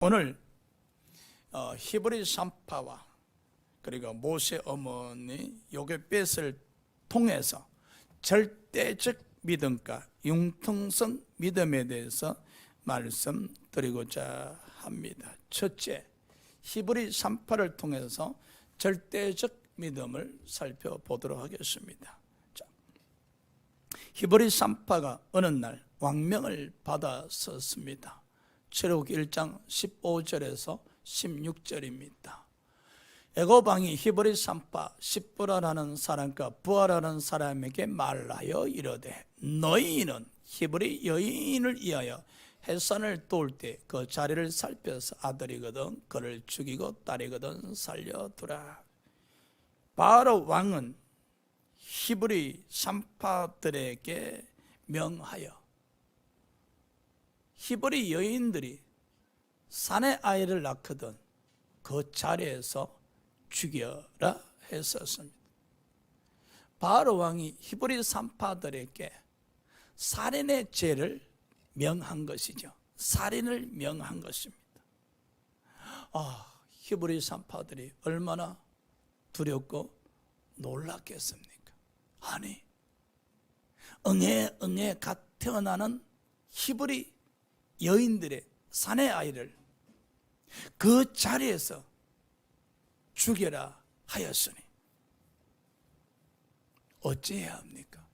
오늘 히브리 산파와 그리고 모세 어머니 요게벳을 통해서 절대적 믿음과 융통성 믿음에 대해서 말씀드리고자 합니다. 첫째, 히브리 산파를 통해서 절대적 믿음을 살펴보도록 하겠습니다. 자, 히브리 산파가 어느 날 왕명을 받았었습니다. 출애굽기 1장 15절에서 16절입니다. 애굽왕이 히브리 산파 십브라라는 사람과 부하라는 사람에게 말하여 이르되 너희는 히브리 여인을 위하여 해산을 도울 때 그 자리를 살펴서 아들이거든 그를 죽이고 딸이거든 살려두라. 바로 왕은 히브리 산파들에게 명하여 히브리 여인들이 사내 아이를 낳거든 그 자리에서 죽여라 했었습니다. 바로 왕이 히브리 산파들에게 살인의 죄를 명한 것이죠. 살인을 명한 것입니다. 히브리 산파들이 얼마나 두렵고 놀랐겠습니까? 아니, 응애 갓 태어나는 히브리 여인들의 사내 아이를 그 자리에서 죽여라 하였으니 어찌해야 합니까?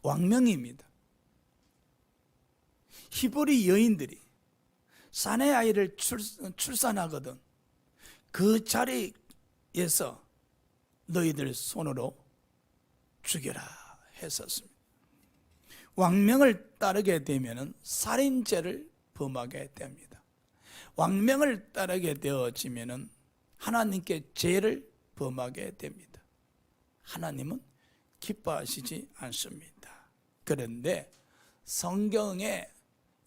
왕명입니다. 히브리 여인들이 사내 아이를 출산하거든 그 자리에서 너희들 손으로 죽여라 했었습니다. 왕명을 따르게 되면 살인죄를 범하게 됩니다. 왕명을 따르게 되어지면 하나님께 죄를 범하게 됩니다. 하나님은 기뻐하시지 않습니다. 그런데 성경에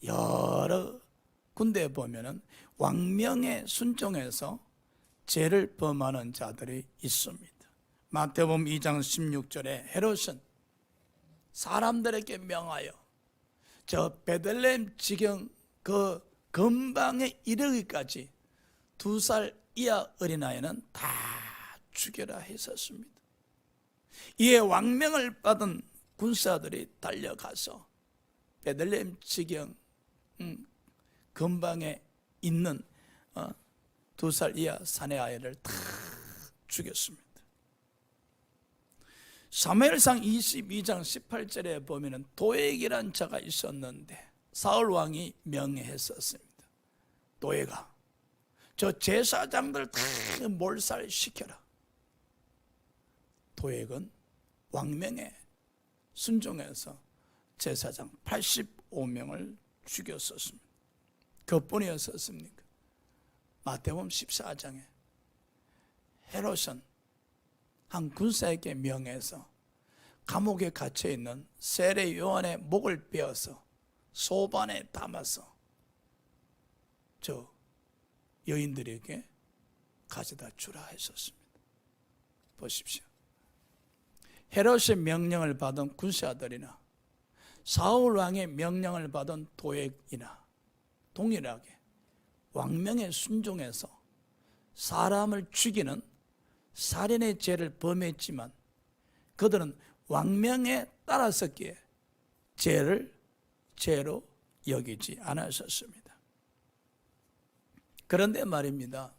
여러 군데 보면 왕명에 순종해서 죄를 범하는 자들이 있습니다. 마태복음 2장 16절에 헤롯은 사람들에게 명하여 저 베들레헴 지경 그 근방에 이르기까지 2살 이하 어린아이는 다 죽여라 했었습니다. 이에 왕명을 받은 군사들이 달려가서 베들레헴 지경 근방에 있는 2살 이하 사내 아이를 다 죽였습니다. 사무엘상 22장 18절에 보면 도액이란 자가 있었는데 사울 왕이 명했었습니다. 도액아, 저 제사장들 다 몰살시켜라. 도액은 왕명에 순종해서 제사장 85명을 죽였었습니다. 그뿐이었었습니까? 마태복음 14장에 헤롯은 한 군사에게 명해서 감옥에 갇혀있는 세례 요한의 목을 베어서 소반에 담아서 저 여인들에게 가져다 주라 했었습니다. 보십시오. 헤롯의 명령을 받은 군사들이나 사울 왕의 명령을 받은 도액이나 동일하게 왕명에 순종해서 사람을 죽이는 살인의 죄를 범했지만 그들은 왕명에 따랐었기에 죄를 죄로 여기지 않았었습니다. 그런데 말입니다.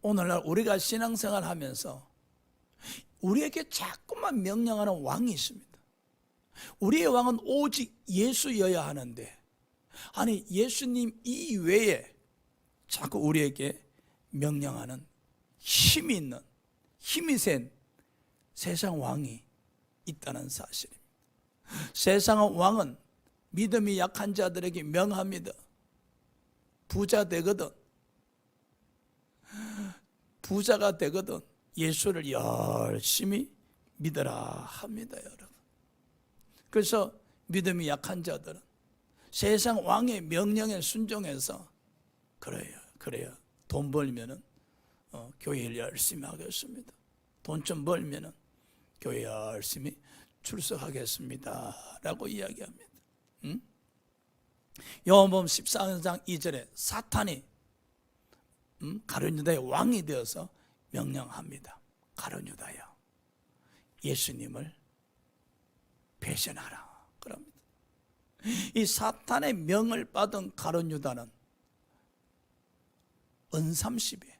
오늘날 우리가 신앙생활 하면서 우리에게 자꾸만 명령하는 왕이 있습니다. 우리의 왕은 오직 예수여야 하는데 아니 예수님 이외에 자꾸 우리에게 명령하는 힘이 있는 힘이 센 세상 왕이 있다는 사실입니다. 세상 왕은 믿음이 약한 자들에게 명합니다. 부자 되거든 부자가 되거든 예수를 열심히 믿어라 합니다. 여러분. 그래서 믿음이 약한 자들은 세상 왕의 명령에 순종해서 그래요 돈 벌면은 교회를 열심히 하겠습니다. 돈 좀 벌면은 교회 열심히 출석하겠습니다 라고 이야기합니다. 요한복음 14장 2절에 사탄이 가룟 유다의 왕이 되어서 명령합니다. 가룟 유다야, 예수님을 배신하라 그럽니다. 이 사탄의 명을 받은 가룟 유다는 은삼십에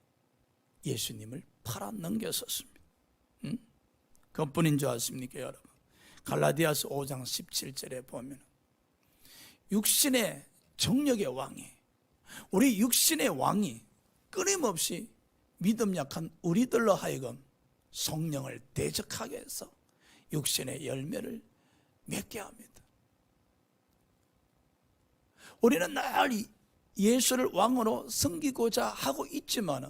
예수님을 팔아 넘겼었습니다. 그뿐인 줄 아십니까 여러분? 갈라디아서 5장 17절에 보면 육신의 정력의 왕이, 우리 육신의 왕이 끊임없이 믿음 약한 우리들로 하여금 성령을 대적하게 해서 육신의 열매를 맺게 합니다. 우리는 늘 예수를 왕으로 섬기고자 하고 있지만은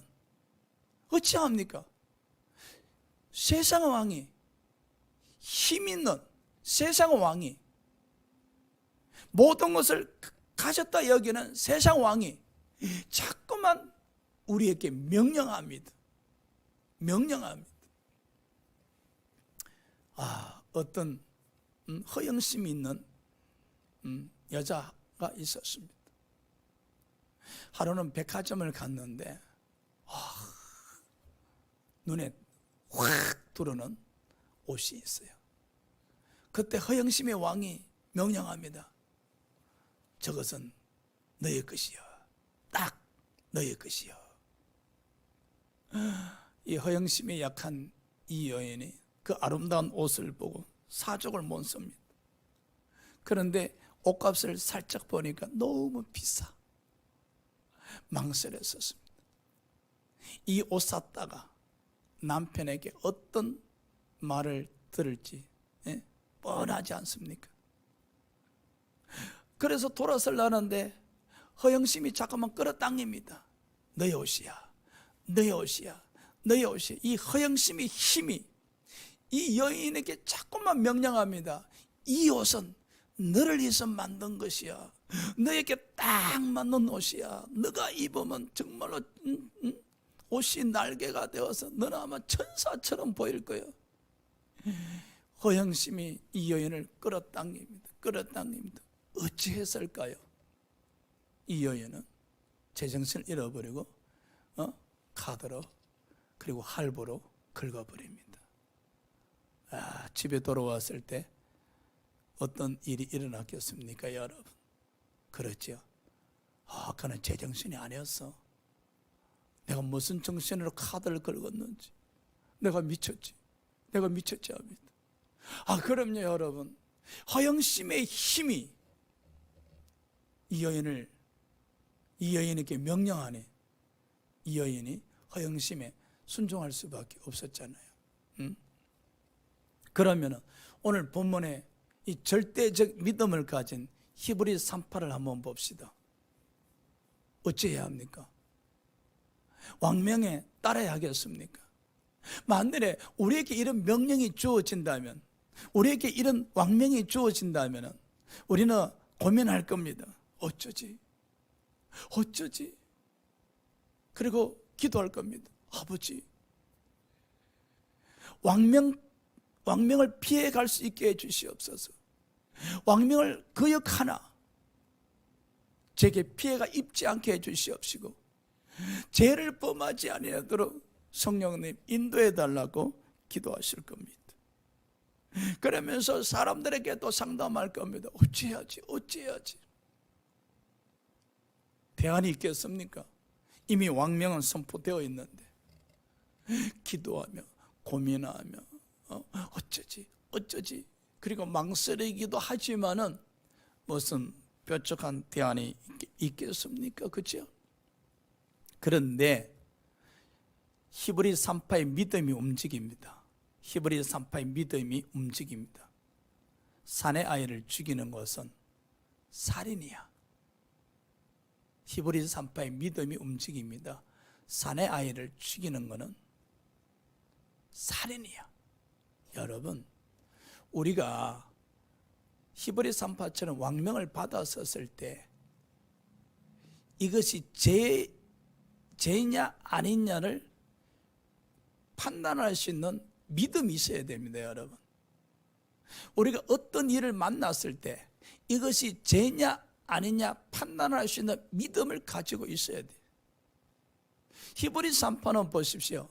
어찌합니까? 세상의 왕이, 힘 있는 세상의 왕이, 모든 것을 가졌다 여기는 세상 왕이 자꾸만 우리에게 명령합니다. 명령합니다. 어떤 허영심이 있는 여자가 있었습니다. 하루는 백화점을 갔는데 눈에 확 들어오는 옷이 있어요. 그때 허영심의 왕이 명령합니다. 저것은 너의 것이요, 딱 너의 것이요. 이 허영심이 약한 이 여인이 그 아름다운 옷을 보고 사족을 못 씁니다. 그런데 옷값을 살짝 보니까 너무 비싸. 망설였었습니다. 이 옷 샀다가 남편에게 어떤 말을 들을지 뻔하지 않습니까? 그래서 돌아서려는데 허영심이 잠깐만 끌어당깁니다. 너의 옷이야, 너의 옷이야, 너의 옷이야. 이 허영심의 힘이 이 여인에게 자꾸만 명령합니다. 이 옷은 너를 위해서 만든 것이야. 너에게 딱 맞는 옷이야. 너가 입으면 정말로 옷이 날개가 되어서 너는 아마 천사처럼 보일 거야. 허영심이 이 여인을 끌어당깁니다. 끌어당깁니다. 어찌했을까요? 이 여인은 제정신을 잃어버리고 카드로 그리고 할부로 긁어버립니다. 집에 돌아왔을 때 어떤 일이 일어났겠습니까 여러분? 그렇죠. 그는 제정신이 아니었어. 내가 무슨 정신으로 카드를 긁었는지 내가 미쳤지 합니다. 그럼요 여러분. 허영심의 힘이 이 여인에게 명령하니 이 여인이 허영심에 순종할 수밖에 없었잖아요. 그러면 오늘 본문에 이 절대적 믿음을 가진 히브리 3:8을 한번 봅시다. 어찌해야 합니까? 왕명에 따라야 하겠습니까? 만일에 우리에게 이런 명령이 주어진다면, 우리에게 이런 왕명이 주어진다면 우리는 고민할 겁니다. 어쩌지? 그리고 기도할 겁니다. 아버지, 왕명을 피해갈 수 있게 해주시옵소서. 왕명을 거역하나 제게 피해가 입지 않게 해주시옵시고 죄를 범하지 아니하도록 성령님 인도해 달라고 기도하실 겁니다. 그러면서 사람들에게도 상담할 겁니다. 어찌해야지? 대안이 있겠습니까? 이미 왕명은 선포되어 있는데 기도하며 고민하며 어쩌지 그리고 망설이기도 하지만은 무슨 뾰족한 대안이 있겠습니까? 그렇죠? 그런데 히브리 3:8의 믿음이 움직입니다. 히브리 3:8의 믿음이 움직입니다. 사내 아이를 죽이는 것은 살인이야. 히브리 3:8의 믿음이 움직입니다. 사내 아이를 죽이는 것은 살인이야. 여러분, 우리가 히브리 3:8처럼 왕명을 받았었을 때 이것이 죄냐 아니냐를 판단할 수 있는 믿음이 있어야 됩니다. 여러분, 우리가 어떤 일을 만났을 때 이것이 죄냐 아니냐 판단할 수 있는 믿음을 가지고 있어야 돼. 히브리 3편은 보십시오.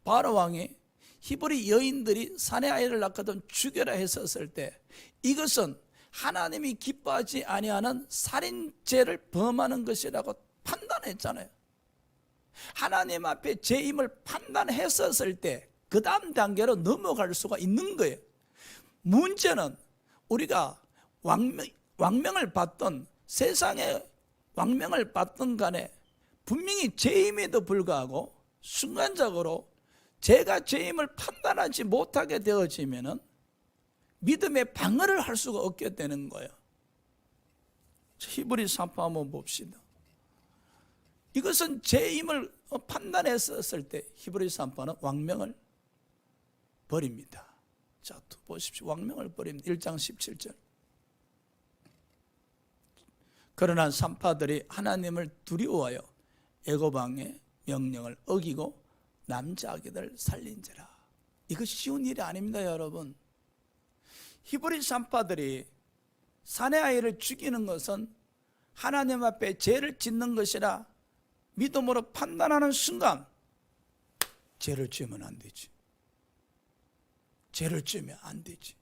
바로 왕이 히브리 여인들이 사내 아이를 낳거든 죽여라 했었을 때 이것은 하나님이 기뻐하지 아니하는 살인죄를 범하는 것이라고 판단했잖아요. 하나님 앞에 죄임을 판단했었을 때 그 다음 단계로 넘어갈 수가 있는 거예요. 문제는 우리가 왕명을 받던 세상에 왕명을 받던 간에 분명히 죄임에도 불구하고 순간적으로 제가 죄임을 판단하지 못하게 되어지면은 믿음의 방어를 할 수가 없게 되는 거예요. 히브리 3편 한번 봅시다. 이것은 죄임을 판단했었을 때 히브리 3편은 왕명을 버립니다. 자, 보십시오. 왕명을 버립니다. 1장 17절. 그러나 산파들이 하나님을 두려워하여 애굽 왕의 명령을 어기고 남자 아기들 살린지라. 이거 쉬운 일이 아닙니다, 여러분. 히브리 산파들이 사내 아이를 죽이는 것은 하나님 앞에 죄를 짓는 것이라 믿음으로 판단하는 순간 죄를 지으면 안 되지. 죄를 지으면 안 되지.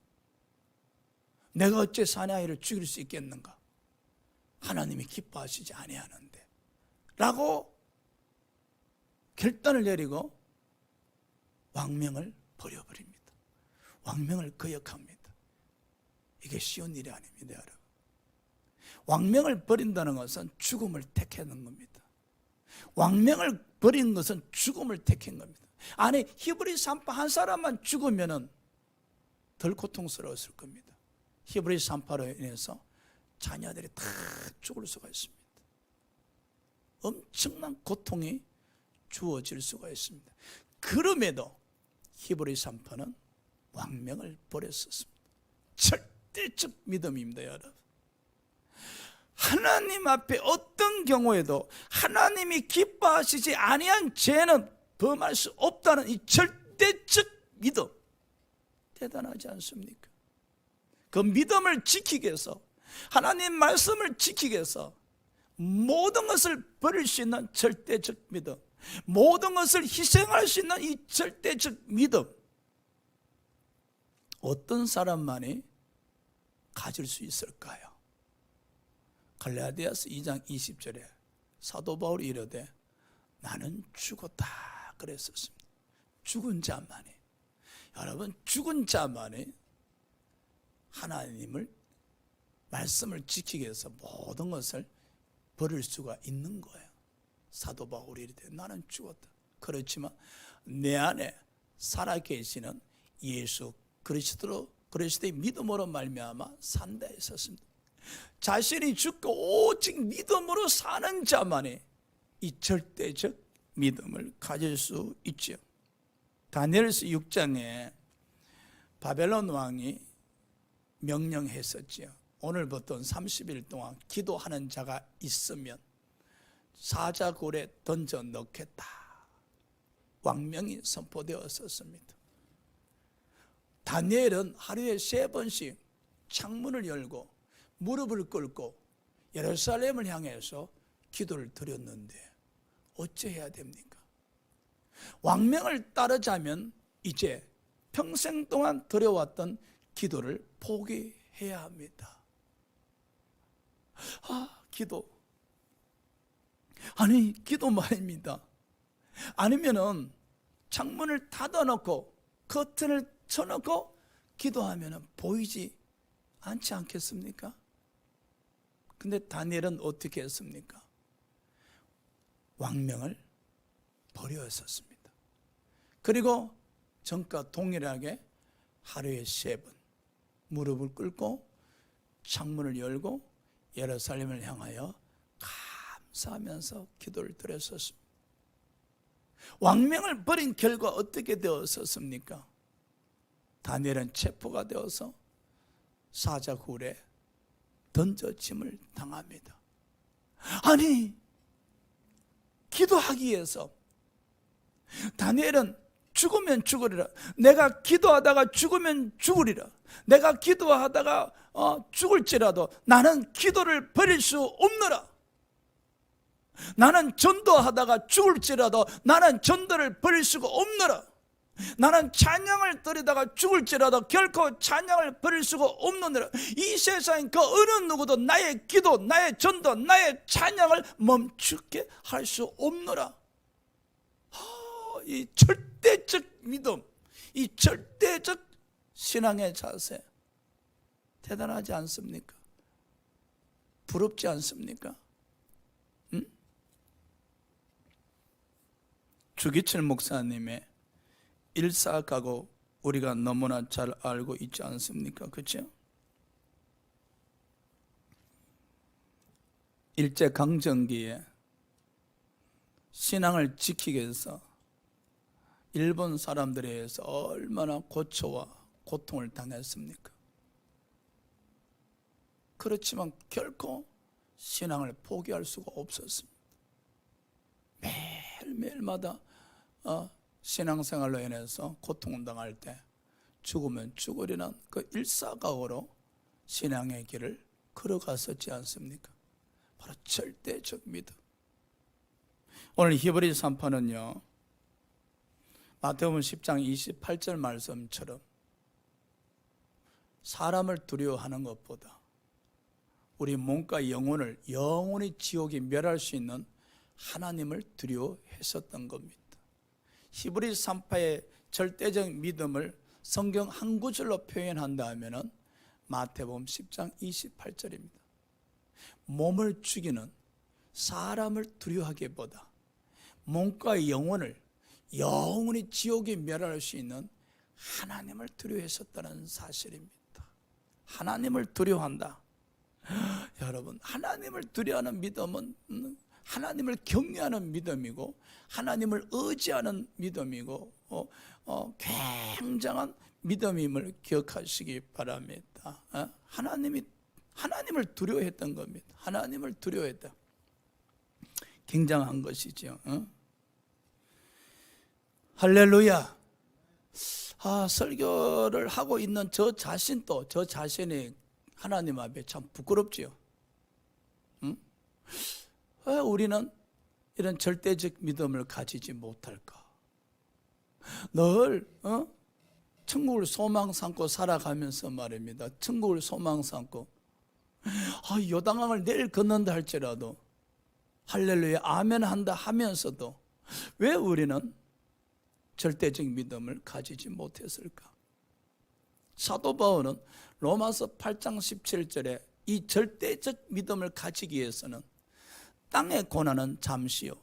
내가 어째 사내 아이를 죽일 수 있겠는가? 하나님이 기뻐하시지 아니하는데 라고 결단을 내리고 왕명을 버려버립니다. 왕명을 거역합니다. 이게 쉬운 일이 아닙니다, 여러분. 왕명을 버린다는 것은 죽음을 택하는 겁니다. 왕명을 버리는 것은 죽음을 택한 겁니다. 아니, 히브리 산파 한 사람만 죽으면은 덜 고통스러웠을 겁니다. 히브리 산파로 인해서 자녀들이 다 죽을 수가 있습니다. 엄청난 고통이 주어질 수가 있습니다. 그럼에도 히브리 산파는 왕명을 버렸었습니다. 절대적 믿음입니다, 여러분. 하나님 앞에 어떤 경우에도 하나님이 기뻐하시지 아니한 죄는 범할 수 없다는 이 절대적 믿음, 대단하지 않습니까? 그 믿음을 지키기 위해서, 하나님 말씀을 지키기 위해서 모든 것을 버릴 수 있는 절대적 믿음, 모든 것을 희생할 수 있는 이 절대적 믿음, 어떤 사람만이 가질 수 있을까요? 갈라디아서 2장 20절에 사도 바울이 이르되 나는 죽었다 그랬었습니다. 죽은 자만이, 여러분, 죽은 자만이 하나님을 말씀을 지키기 위해서 모든 것을 버릴 수가 있는 거예요. 사도 바울이 이르되 나는 죽었다. 그렇지만 내 안에 살아계시는 예수 그리스도의 믿음으로 말미암아 산다 했었습니다. 자신이 죽고 오직 믿음으로 사는 자만이 이 절대적 믿음을 가질 수 있죠. 다니엘서 6장에 바벨론 왕이 명령했었지요. 오늘부터 30일 동안 기도하는 자가 있으면 사자굴에 던져 넣겠다. 왕명이 선포되었었습니다. 다니엘은 하루에 3번씩 창문을 열고 무릎을 꿇고 예루살렘을 향해서 기도를 드렸는데 어찌해야 됩니까? 왕명을 따르자면 이제 평생 동안 드려왔던 기도를 포기해야 합니다. 기도. 아니, 기도 말입니다. 아니면은 창문을 닫아놓고 커튼을 쳐놓고 기도하면 보이지 않지 않겠습니까? 근데 다니엘은 어떻게 했습니까? 왕명을 버렸었습니다. 그리고 전과 동일하게 하루에 3번 무릎을 꿇고 창문을 열고 예루살렘을 향하여 감사하면서 기도를 드렸었습니다. 왕명을 버린 결과 어떻게 되었었습니까? 다니엘은 체포가 되어서 사자굴에 던져짐을 당합니다. 아니, 기도하기 위해서 다니엘은 죽으면 죽으리라, 내가 기도하다가 죽으면 죽으리라, 내가 기도하다가 죽을지라도 나는 기도를 버릴 수 없노라. 나는 전도하다가 죽을지라도 나는 전도를 버릴 수가 없노라. 나는 찬양을 드리다가 죽을지라도 결코 찬양을 버릴 수가 없느니라. 이 세상 그 어느 누구도 나의 기도, 나의 전도, 나의 찬양을 멈추게 할 수 없노라. 이 절대적 믿음, 이 절대적 신앙의 자세, 대단하지 않습니까? 부럽지 않습니까? 주기철 목사님의 일사각오 우리가 너무나 잘 알고 있지 않습니까? 그렇죠? 일제강점기에 신앙을 지키기 위해서 일본 사람들에 의해서 얼마나 고초와 고통을 당했습니까? 그렇지만 결코 신앙을 포기할 수가 없었습니다. 매일매일마다 신앙생활로 인해서 고통을 당할 때 죽으면 죽으리란 그 일사각오로 신앙의 길을 걸어갔었지 않습니까? 바로 절대적 믿음. 오늘 히브리서 3편은요, 마태복음 10장 28절 말씀처럼 사람을 두려워하는 것보다 우리 몸과 영혼을 영원히 지옥에 멸할 수 있는 하나님을 두려워했었던 겁니다. 히브리서 3파의 절대적 믿음을 성경 한 구절로 표현한다면 마태복음 10장 28절입니다. 몸을 죽이는 사람을 두려워하기보다 몸과 영혼을 영원히 지옥에 멸할 수 있는 하나님을 두려워했었다는 사실입니다. 하나님을 두려워한다. 여러분, 하나님을 두려워하는 믿음은 하나님을 경외하는 믿음이고 하나님을 의지하는 믿음이고 굉장한 믿음임을 기억하시기 바랍니다. 하나님을 두려워했던 겁니다. 하나님을 두려워했다. 굉장한 것이죠. 할렐루야. 설교를 하고 있는 저 자신이 하나님 앞에 참 부끄럽지요. 왜 우리는 이런 절대적 믿음을 가지지 못할까? 늘 천국을 소망 삼고 살아가면서 말입니다. 천국을 소망 삼고 요단강을 내일 건넌다 할지라도 할렐루야 아멘 한다 하면서도 왜 우리는 절대적 믿음을 가지지 못했을까? 사도 바울은 로마서 8장 17절에 이 절대적 믿음을 가지기 위해서는 땅의 고난은 잠시요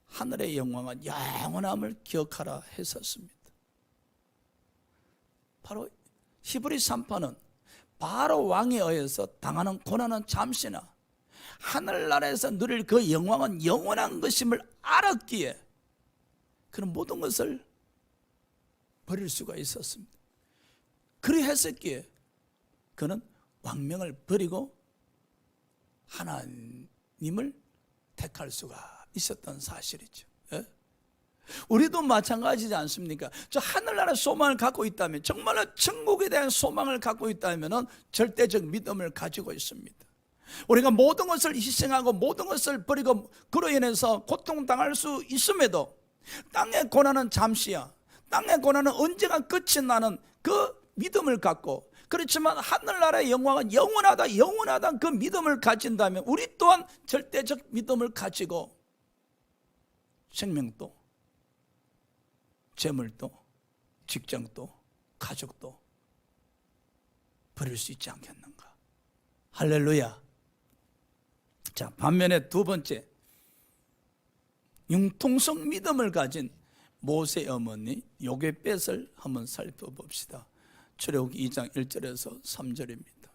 하늘의 영광은 영원함을 기억하라 했었습니다. 바로 히브리 3파는 바로 왕에 의해서 당하는 고난은 잠시나 하늘나라에서 누릴 그 영광은 영원한 것임을 알았기에 그런 모든 것을 버릴 수가 있었습니다. 그리했었기에 그는 왕명을 버리고 하나님을 택할 수가 있었던 사실이죠. 예? 우리도 마찬가지지 않습니까? 저 하늘나라 소망을 갖고 있다면, 정말로 천국에 대한 소망을 갖고 있다면 절대적 믿음을 가지고 있습니다. 우리가 모든 것을 희생하고 모든 것을 버리고 그로 인해서 고통당할 수 있음에도 땅의 고난은 잠시야, 땅의 고난은 언제가 끝이 나는 그 믿음을 갖고, 그렇지만 하늘나라의 영광은 영원하다 그 믿음을 가진다면 우리 또한 절대적 믿음을 가지고 생명도, 재물도, 직장도, 가족도 버릴 수 있지 않겠는가? 할렐루야. 자, 반면에 두 번째, 융통성 믿음을 가진 모세의 어머니 요게벳을 한번 살펴봅시다. 출애굽기 2장 1절에서 3절입니다.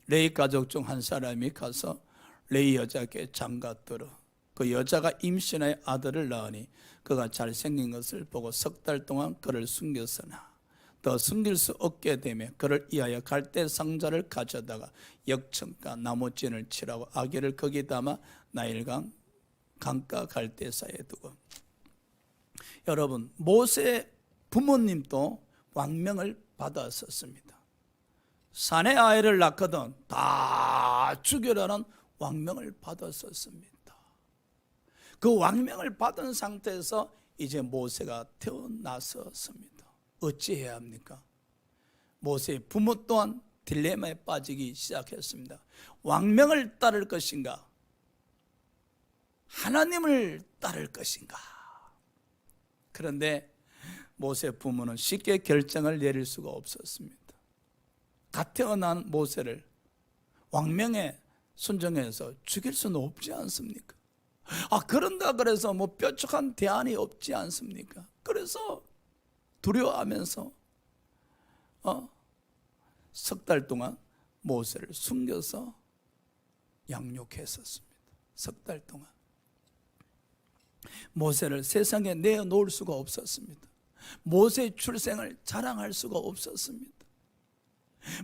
레위 가족 중 한 사람이 가서 레위 여자에게 장가들어 그 여자가 임신하여 아들을 낳으니 그가 잘생긴 것을 보고 석 달 동안 그를 숨겼으나 더 숨길 수 없게 되며 그를 위하여 갈대 상자를 가져다가 역청과 나무진을 칠하고 아기를 거기 담아 나일강 강가 갈대사에 두고. 여러분, 모세의 부모님도 왕명을 받았었습니다. 사내 아이를 낳거든 다 죽여라는 왕명을 받았었습니다. 그 왕명을 받은 상태에서 이제 모세가 태어났었습니다. 어찌해야 합니까? 모세의 부모 또한 딜레마에 빠지기 시작했습니다. 왕명을 따를 것인가? 하나님을 따를 것인가? 그런데 모세 부모는 쉽게 결정을 내릴 수가 없었습니다. 갓 태어난 모세를 왕명에 순종해서 죽일 수는 없지 않습니까? 그런다 그래서 뭐 뾰족한 대안이 없지 않습니까? 그래서 두려워하면서 석 달 동안 모세를 숨겨서 양육했었습니다. 석 달 동안 모세를 세상에 내어놓을 수가 없었습니다. 모세의 출생을 자랑할 수가 없었습니다.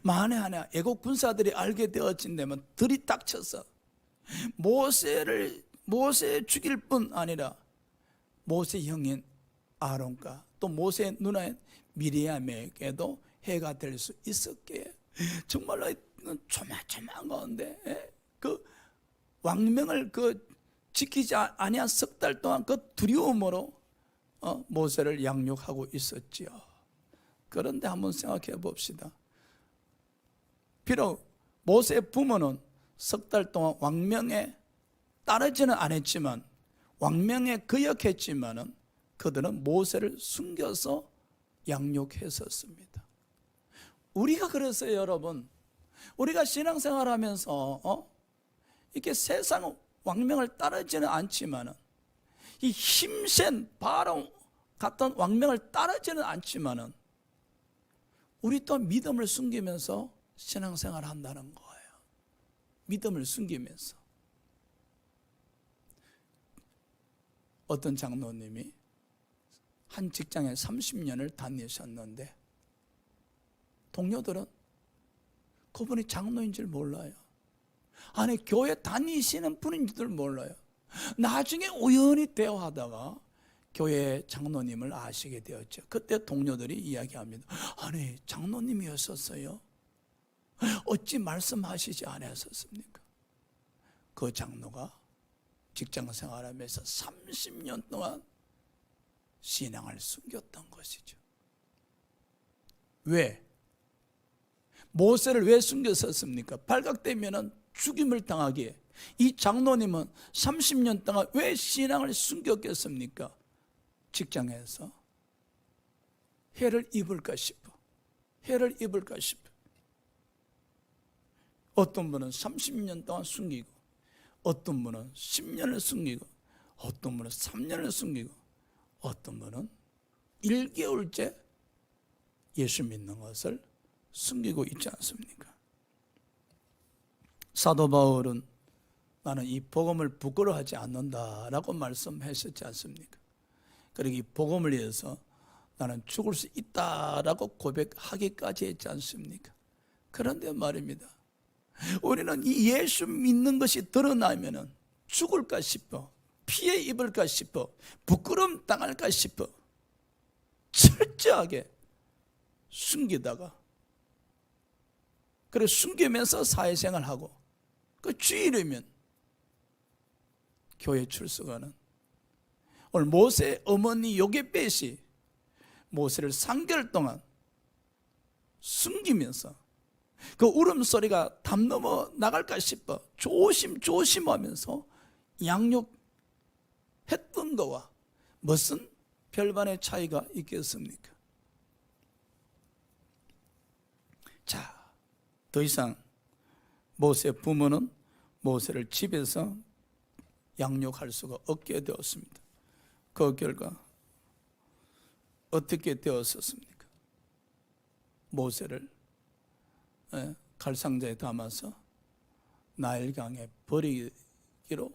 만에 하나 애국 군사들이 알게 되어진다면 들이닥쳐서 모세 죽일 뿐 아니라 모세 형인 아론과 또 모세의 누나인 미리암에게도 해가 될 수 있었기에 정말로 조마조마한 가운데 그 왕명을 지키지 아니한 석 달 동안 그 두려움으로 모세를 양육하고 있었지요. 그런데 한번 생각해 봅시다. 비록 모세의 부모는 석 달 동안 왕명에 따르지는 않았지만 왕명에 거역했지만은 그들은 모세를 숨겨서 양육했었습니다. 우리가 그랬어요, 여러분. 우리가 신앙생활하면서 이렇게 세상 왕명을 따르지는 않지만은 이 힘센 바로 같은 왕명을 따르지는 않지만은 우리 또한 믿음을 숨기면서 신앙생활을 한다는 거예요. 믿음을 숨기면서. 어떤 장로님이 한 직장에 30년을 다니셨는데 동료들은 그분이 장로인 줄 몰라요. 아니 교회 다니시는 분인 줄 몰라요. 나중에 우연히 대화하다가 교회 장로님을 아시게 되었죠. 그때 동료들이 이야기합니다. 아니 장로님이었었어요? 어찌 말씀하시지 않았었습니까? 그 장로가 직장 생활하면서 30년 동안 신앙을 숨겼던 것이죠. 왜? 모세를 왜 숨겼었습니까? 발각되면 죽임을 당하기에 이 장로님은 30년 동안 왜 신앙을 숨겼겠습니까? 직장에서 해를 입을까 싶어. 해를 입을까 싶어. 어떤 분은 30년 동안 숨기고 어떤 분은 10년을 숨기고 어떤 분은 3년을 숨기고 어떤 분은 1개월째 예수 믿는 것을 숨기고 있지 않습니까? 사도 바울은 나는 이 복음을 부끄러워하지 않는다라고 말씀하셨지 않습니까? 그리고 이 복음을 위해서 나는 죽을 수 있다라고 고백하기까지 했지 않습니까? 그런데 말입니다. 우리는 이 예수 믿는 것이 드러나면은 죽을까 싶어, 피해 입을까 싶어, 부끄러움 당할까 싶어 철저하게 숨기다가 그리고 숨기면서 사회생활하고 그 주일이면 교회 출석하는 오늘 모세 어머니 요게벳이 모세를 3개월 동안 숨기면서 그 울음소리가 담 넘어 나갈까 싶어 조심조심하면서 양육했던 거와 무슨 별반의 차이가 있겠습니까? 자, 더 이상 모세 부모는 모세를 집에서 양육할 수가 없게 되었습니다. 그 결과 어떻게 되었었습니까? 모세를 갈상자에 담아서 나일강에 버리기로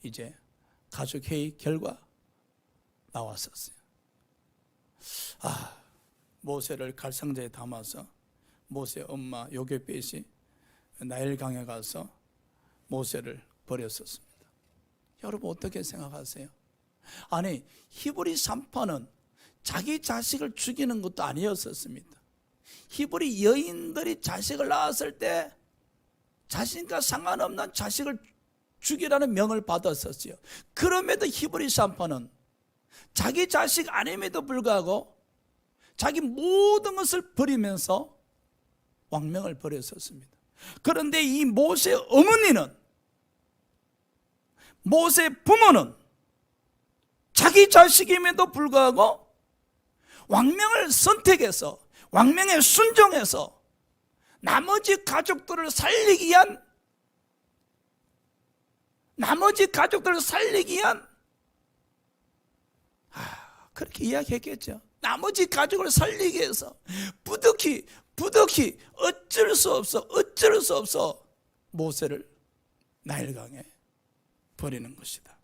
이제 가족회의 결과 나왔었어요. 모세를 갈상자에 담아서 모세 엄마 요게벳이 나일강에 가서 모세를 버렸었습니다. 여러분 어떻게 생각하세요? 아니 히브리 산파는 자기 자식을 죽이는 것도 아니었었습니다. 히브리 여인들이 자식을 낳았을 때 자신과 상관없는 자식을 죽이라는 명을 받았었어요. 그럼에도 히브리 산파는 자기 자식 아님에도 불구하고 자기 모든 것을 버리면서 왕명을 버렸었습니다. 그런데 이 모세의 어머니는, 모세의 부모는 자기 자식임에도 불구하고 왕명을 선택해서, 왕명에 순종해서 나머지 가족들을 살리기 위한, 그렇게 이야기했겠죠. 나머지 가족을 살리기 위해서 부득이 어쩔 수 없어 모세를 나일강에 버리는 것이다.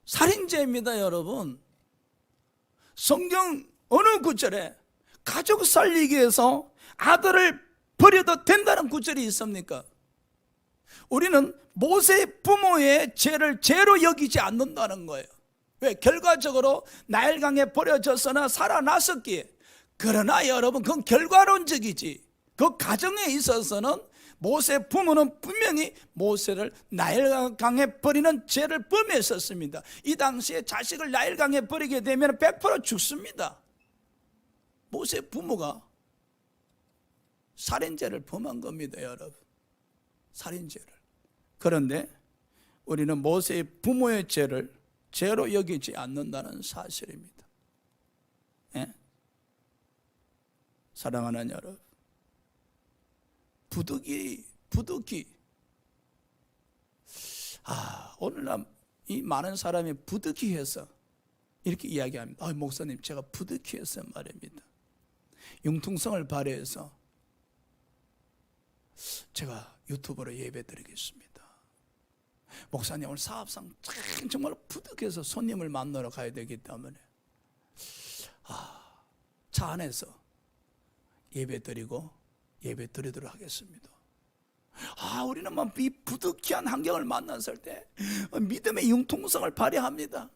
살인죄입니다, 여러분. 성경 어느 구절에 가족 살리기 위해서 아들을 버려도 된다는 구절이 있습니까? 우리는 모세의 부모의 죄를 죄로 여기지 않는다는 거예요. 왜? 결과적으로 나일강에 버려졌으나 살아났었기에. 그러나 여러분, 그건 결과론적이지. 그 가정에 있어서는 모세 부모는 분명히 모세를 나일강에 버리는 죄를 범했었습니다. 이 당시에 자식을 나일강에 버리게 되면 100% 죽습니다. 모세 부모가 살인죄를 범한 겁니다, 여러분. 살인죄를. 그런데 우리는 모세의 부모의 죄를 죄로 여기지 않는다는 사실입니다. 예? 사랑하는 여러분, 부득이 오늘날 이 많은 사람이 부득이해서 이렇게 이야기합니다. 목사님, 제가 부득이해서 말입니다. 융통성을 발휘해서 제가 유튜브로 예배 드리겠습니다. 목사님, 오늘 사업상 정말 부득해서 손님을 만나러 가야 되기 때문에 차 안에서 예배 드리도록 하겠습니다. 우리는 이 부득이한 환경을 만났을 때 믿음의 융통성을 발휘합니다.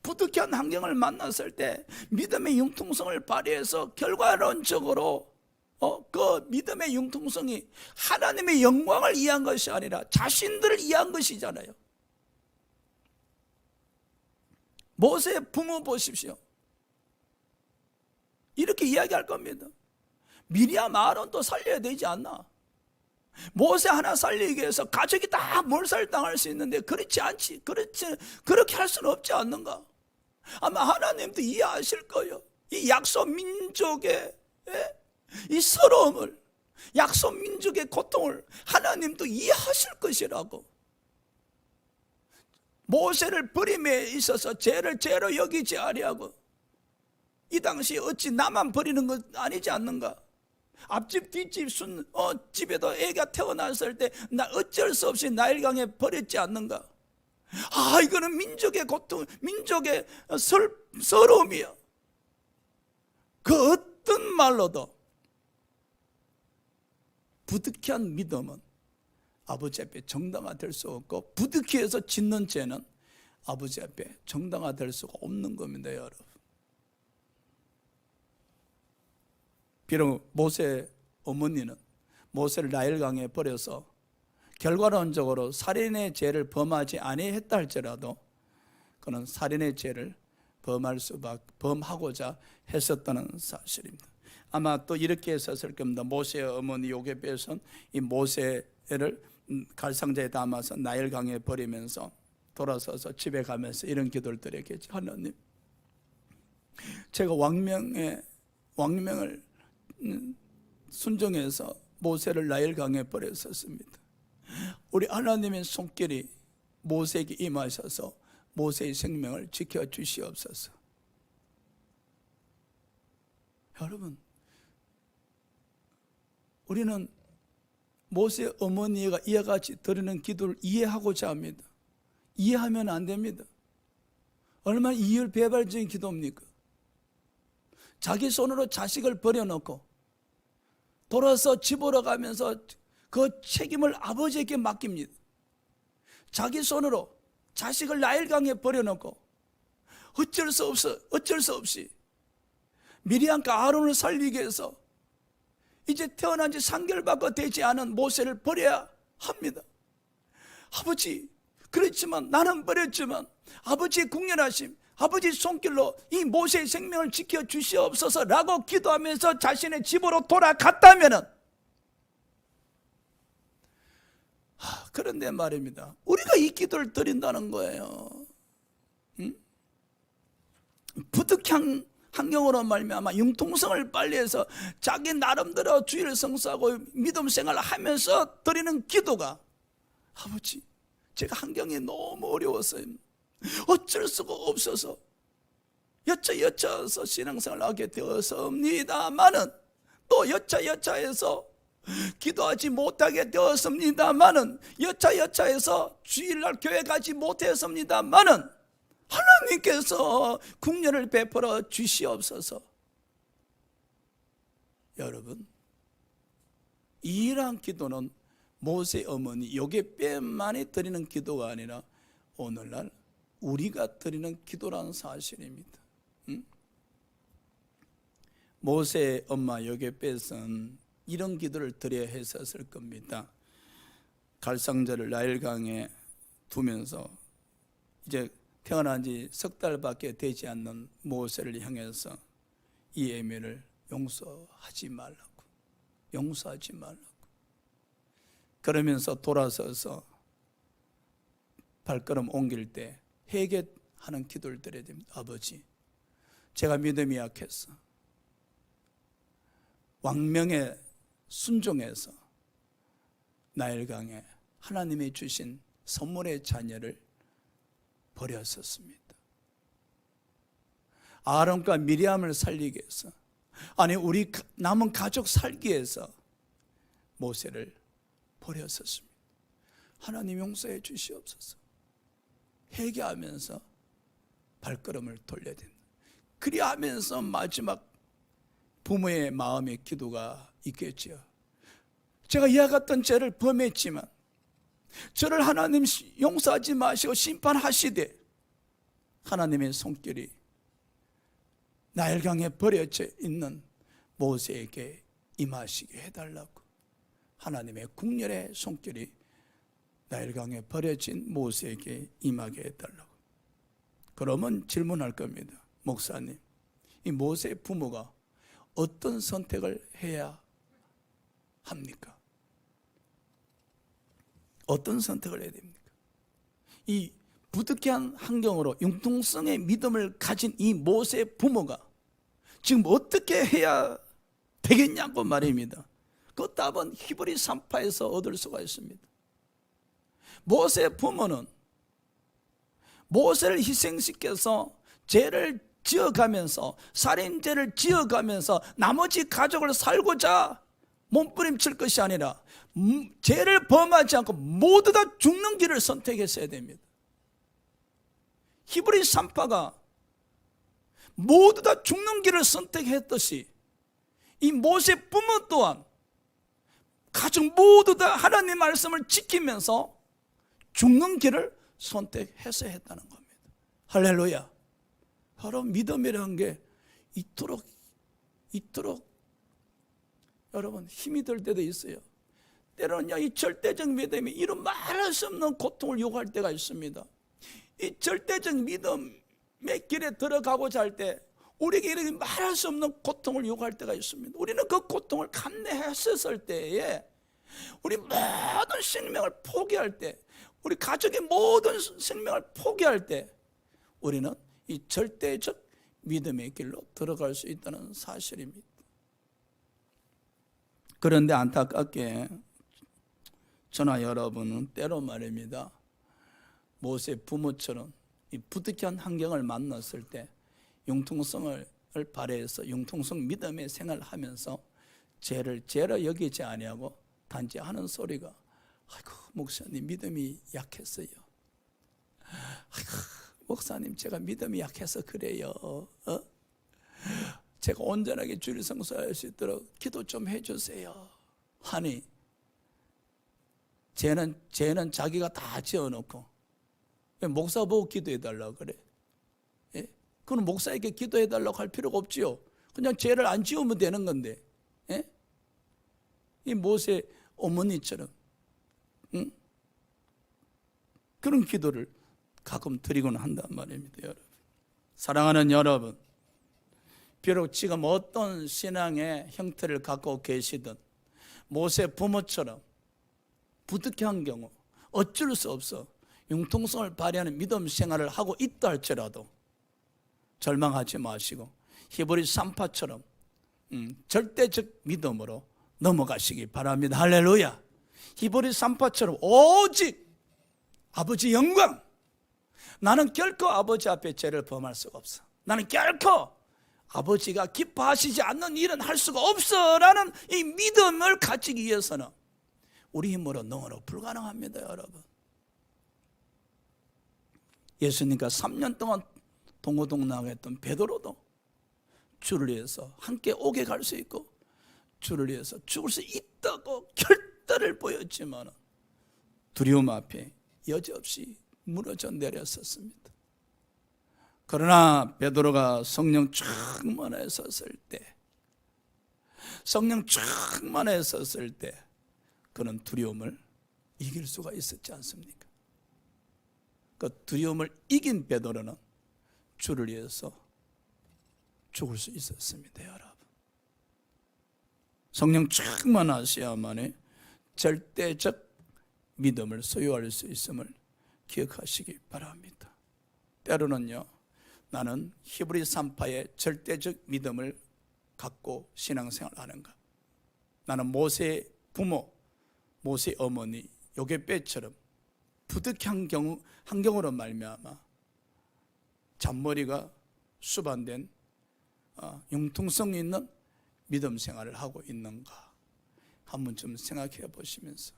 부득이한 환경을 만났을 때 믿음의 융통성을 발휘해서 결과론적으로 그 믿음의 융통성이 하나님의 영광을 위한 것이 아니라 자신들을 위한 것이잖아요. 모세의 부모 보십시오. 이렇게 이야기할 겁니다. 미리암 아론도 살려야 되지 않나? 모세 하나 살리기 위해서 가족이 다 몰살당할 수 있는데 그렇게 할 수는 없지 않는가? 아마 하나님도 이해하실 거예요. 이 약속 민족의 이 서러움을, 약속 민족의 고통을 하나님도 이해하실 것이라고. 모세를 버림에 있어서 죄를 죄로 여기지 아니하고 이 당시 어찌 나만 버리는 것 아니지 않는가? 앞집 뒷집 집에도 애가 태어났을 때 나 어쩔 수 없이 나일강에 버렸지 않는가? 이거는 민족의 고통, 민족의 서러움이야. 그 어떤 말로도 부득이한 믿음은 아버지 앞에 정당화될 수 없고, 부득이해서 짓는 죄는 아버지 앞에 정당화될 수가 없는 겁니다, 여러분. 비록 모세 어머니는 모세를 나일강에 버려서 결과론적으로 살인의 죄를 범하지 아니했다 할지라도 그는 살인의 죄를 범하고자 했었다는 사실입니다. 아마 또 이렇게 했었을 겁니다. 모세의 어머니 요게벳은 이 모세를 갈상자에 담아서 나일강에 버리면서 돌아서서 집에 가면서 이런 기도를 드렸겠죠. 하나님, 제가 왕명을 순종해서 모세를 나일강에 버렸었습니다. 우리 하나님의 손길이 모세에게 임하셔서 모세의 생명을 지켜주시옵소서. 여러분, 우리는 모세 어머니가 이와 같이 드리는 기도를 이해하고자 합니다. 이해하면 안 됩니다. 얼마나 이율배발적인 기도입니까? 자기 손으로 자식을 버려놓고 돌아서 집으로 가면서 그 책임을 아버지에게 맡깁니다. 자기 손으로 자식을 나일강에 버려놓고 어쩔 수 없이 미리암과 아론을 살리기 위해서 이제 태어난 지 3개월밖에 되지 않은 모세를 버려야 합니다. 아버지, 그렇지만 나는 버렸지만 아버지의 국률하심, 아버지 손길로 이 모세의 생명을 지켜주시옵소서라고 기도하면서 자신의 집으로 돌아갔다면은, 그런데 말입니다, 우리가 이 기도를 드린다는 거예요. 부득이한 환경으로 말미암아 융통성을 빨리해서 자기 나름대로 주의를 성수하고 믿음 생활을 하면서 드리는 기도가, 아버지, 제가 환경이 너무 어려웠어요. 어쩔 수가 없어서 여차여차해서 신앙생활을 하게 되었습니다마는, 또 여차여차해서 기도하지 못하게 되었습니다마는, 여차여차해서 주일날 교회 가지 못했습니다마는 하나님께서 국률을 베풀어 주시옵소서. 여러분, 이러한 기도는 모세 어머니 요게뱀만이 드리는 기도가 아니라 오늘날 우리가 드리는 기도라는 사실입니다. 모세 엄마 요게벳은 이런 기도를 드려야 했었을 겁니다. 갈상자를 나일강에 두면서 이제 태어난 지 석 달밖에 되지 않는 모세를 향해서 이 애매를 용서하지 말라고 그러면서 돌아서서 발걸음 옮길 때 회개하는 기도를 드려야 됩니다. 아버지, 제가 믿음이 약해서 왕명에 순종해서 나일강에 하나님이 주신 선물의 자녀를 버렸었습니다. 아론과 미리암을 살리기 위해서, 아니 우리 남은 가족 살기 위해서 모세를 버렸었습니다. 하나님 용서해 주시옵소서. 회개하면서 발걸음을 돌려야 됩니다. 그리하면서 마지막 부모의 마음의 기도가 있겠지요. 제가 이와 같은 죄를 범했지만 저를 하나님 용서하지 마시고 심판하시되 하나님의 손길이 나일강에 버려져 있는 모세에게 임하시게 해달라고, 하나님의 국률의 손길이 나일강에 버려진 모세에게 임하게 해달라고. 그러면 질문할 겁니다. 목사님, 이 모세의 부모가 어떤 선택을 해야 합니까? 어떤 선택을 해야 됩니까? 이 부득이한 환경으로 융통성의 믿음을 가진 이 모세의 부모가 지금 어떻게 해야 되겠냐고 말입니다. 그 답은 히브리 3파에서 얻을 수가 있습니다. 모세의 부모는 모세를 희생시켜서 죄를 지어가면서, 살인죄를 지어가면서 나머지 가족을 살고자 몸부림칠 것이 아니라 죄를 범하지 않고 모두 다 죽는 길을 선택했어야 됩니다. 히브리 3파가 모두 다 죽는 길을 선택했듯이 이 모세 부모 또한 가족 모두 다 하나님의 말씀을 지키면서 죽는 길을 선택해서 했다는 겁니다. 할렐루야. 바로 믿음이라는 게 이토록 여러분 힘이 들 때도 있어요. 때로는 이 절대적 믿음이 이런 말할 수 없는 고통을 요구할 때가 있습니다. 이 절대적 믿음의 길에 들어가고자 할 때 우리에게 이렇게 말할 수 없는 고통을 요구할 때가 있습니다. 우리는 그 고통을 감내했었을 때에 우리 모든 생명을 포기할 때, 우리 가족의 모든 생명을 포기할 때 우리는 이 절대적 믿음의 길로 들어갈 수 있다는 사실입니다. 그런데 안타깝게 저나 여러분은 때로 말입니다, 모세 부모처럼 이 부득이한 환경을 만났을 때 융통성을 발휘해서 융통성 믿음의 생활을 하면서 죄를 죄로 여기지 아니하고 단지 하는 소리가, 아이고 목사님 믿음이 약했어요. 아이고 목사님 제가 믿음이 약해서 그래요. 제가 온전하게 주를 성수할 수 있도록 기도 좀 해주세요. 하니 죄는 자기가 다 지어놓고 왜 목사 보고 기도해달라고 그래? 예? 그건 목사에게 기도해달라고 할 필요가 없지요. 그냥 죄를 안 지우면 되는 건데, 예? 이 모세 어머니처럼, 응? 그런 기도를 가끔 드리곤 한단 말입니다, 여러분. 사랑하는 여러분, 비록 지금 어떤 신앙의 형태를 갖고 계시든 모세 부모처럼 부득이한 경우 어쩔 수 없어 융통성을 발휘하는 믿음 생활을 하고 있다 할지라도 절망하지 마시고 히브리 3파처럼 절대적 믿음으로 넘어가시기 바랍니다. 할렐루야. 히브리 3파처럼 오직 아버지 영광, 나는 결코 아버지 앞에 죄를 범할 수가 없어, 나는 결코 아버지가 기뻐하시지 않는 일은 할 수가 없어 라는 이 믿음을 가지기 위해서는 우리 힘으로 능으로 불가능합니다. 여러분, 예수님과 3년 동안 동고동락했던 베드로도 주를 위해서 함께 옥에 갈 수 있고 주를 위해서 죽을 수 있다고 결단을 보였지만 두려움 앞에 여지없이 무너져 내렸었습니다. 그러나 베드로가 성령 충만했었을 때, 성령 충만했었을 때 그는 두려움을 이길 수가 있었지 않습니까? 그 두려움을 이긴 베드로는 주를 위해서 죽을 수 있었습니다. 여러분, 성령 충만하셔야만이 절대적 믿음을 소유할 수 있음을 기억하시기 바랍니다. 때로는요, 나는 히브리 3파의 절대적 믿음을 갖고 신앙생활을 하는가, 나는 모세의 부모, 모세의 어머니 요게벳처럼 부득이한 환경으로 말미암아 잔머리가 수반된 융통성 있는 믿음 생활을 하고 있는가 한번 좀 생각해 보시면서,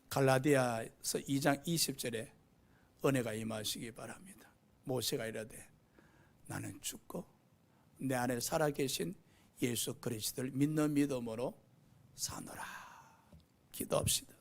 갈라디아서 2장 20절에 은혜가 임하시기 바랍니다. 모세가 이르되 나는 죽고 내 안에 살아계신 예수 그리스도를 믿는 믿음으로 사노라. 기도합시다.